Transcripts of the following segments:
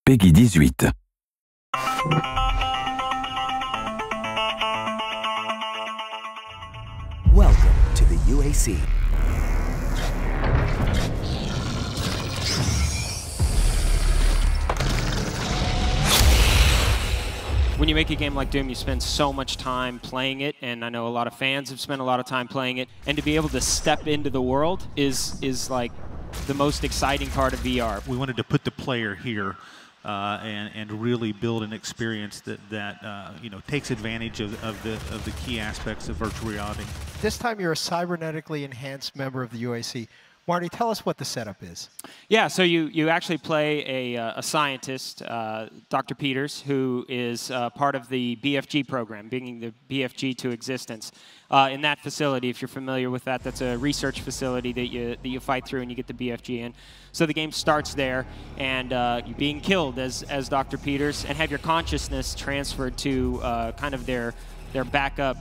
Peggy 18. Welcome to the UAC. When you make a game like Doom, you spend so much time playing it, and I know a lot of fans have spent a lot of time playing it, and to be able to step into the world is like the most exciting part of VR. We wanted to put the player here and really build an experience that you know, takes advantage of the key aspects of virtual reality. This time you're a cybernetically enhanced member of the UAC. Marty, tell us what the setup is. Yeah, so you actually play a scientist, Dr. Peters, who is part of the BFG program, bringing the BFG to existence. In that facility, if you're familiar with that, that's a research facility that you fight through and you get the BFG in. So the game starts there, and you're being killed as Dr. Peters, and have your consciousness transferred to kind of their backup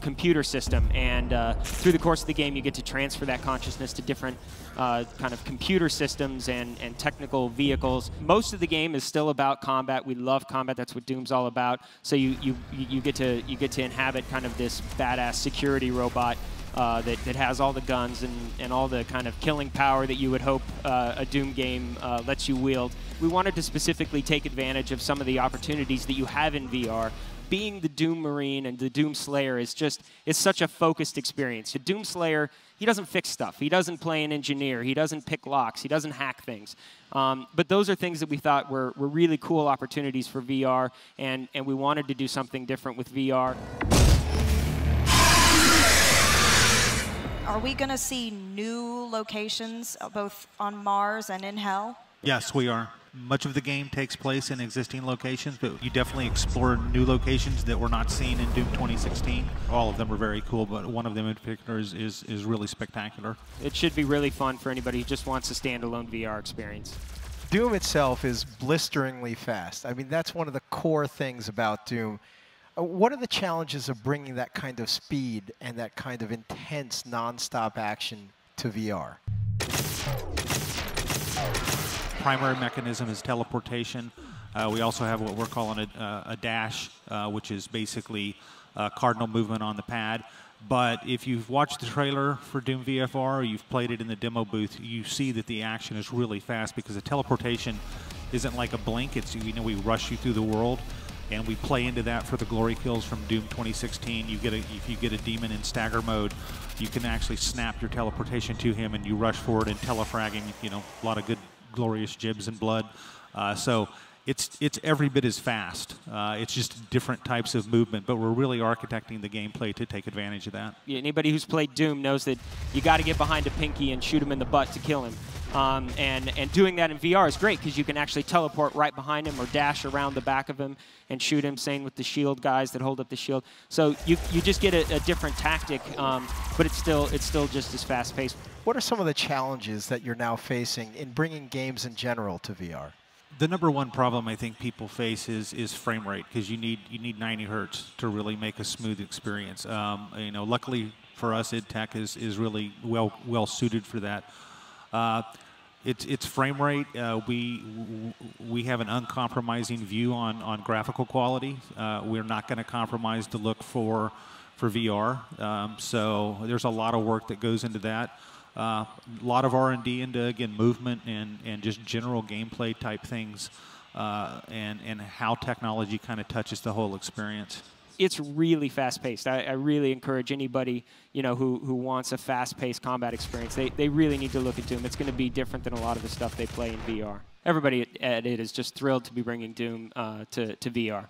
computer system, and through the course of the game you get to transfer that consciousness to different kind of computer systems and technical vehicles. Most of the game is still about combat. We love combat. That's what Doom's all about. So you get to inhabit kind of this badass security robot that has all the guns and all the kind of killing power that you would hope a Doom game lets you wield. We wanted to specifically take advantage of some of the opportunities that you have in VR. Being the Doom Marine and the Doom Slayer is such a focused experience. The Doom Slayer, he doesn't fix stuff. He doesn't play an engineer. He doesn't pick locks. He doesn't hack things. But those are things that we thought were really cool opportunities for VR, and we wanted to do something different with VR. Are we going to see new locations, both on Mars and in Hell? Yes, we are. Much of the game takes place in existing locations, but you definitely explore new locations that were not seen in Doom 2016. All of them are very cool, but one of them in particular is really spectacular. It should be really fun for anybody who just wants a standalone VR experience. Doom itself is blisteringly fast. I mean, that's one of the core things about Doom. What are the challenges of bringing that kind of speed and that kind of intense, non-stop action to VR? Primary mechanism is teleportation. We also have what we're calling a dash, which is basically cardinal movement on the pad. But if you've watched the trailer for Doom VFR or you've played it in the demo booth, you see that the action is really fast because the teleportation isn't like a blink. It's, you know, we rush you through the world, and we play into that for the glory kills from Doom 2016. If you get a demon in stagger mode, you can actually snap your teleportation to him and you rush forward and telefragging, you know, a lot of good glorious jibs and blood. So it's every bit as fast. It's just different types of movement, but we're really architecting the gameplay to take advantage of that. Yeah, anybody who's played Doom knows that you got to get behind a Pinky and shoot him in the butt to kill him. And doing that in VR is great because you can actually teleport right behind him or dash around the back of him and shoot him, same with the shield guys that hold up the shield. So you just get a different tactic, but it's still just as fast-paced. What are some of the challenges that you're now facing in bringing games in general to VR? The number one problem I think people face is frame rate, because you need 90 hertz to really make a smooth experience. You know, luckily for us, IdTech is really well suited for that. It's frame rate. We have an uncompromising view on graphical quality. We're not going to compromise the look for VR. So there's a lot of work that goes into that. A lot of R&D into, again, movement and just general gameplay type things, and how technology kind of touches the whole experience. It's really fast-paced. I really encourage anybody, you know, who wants a fast-paced combat experience. They really need to look at Doom. It's going to be different than a lot of the stuff they play in VR. Everybody at it is just thrilled to be bringing Doom to VR.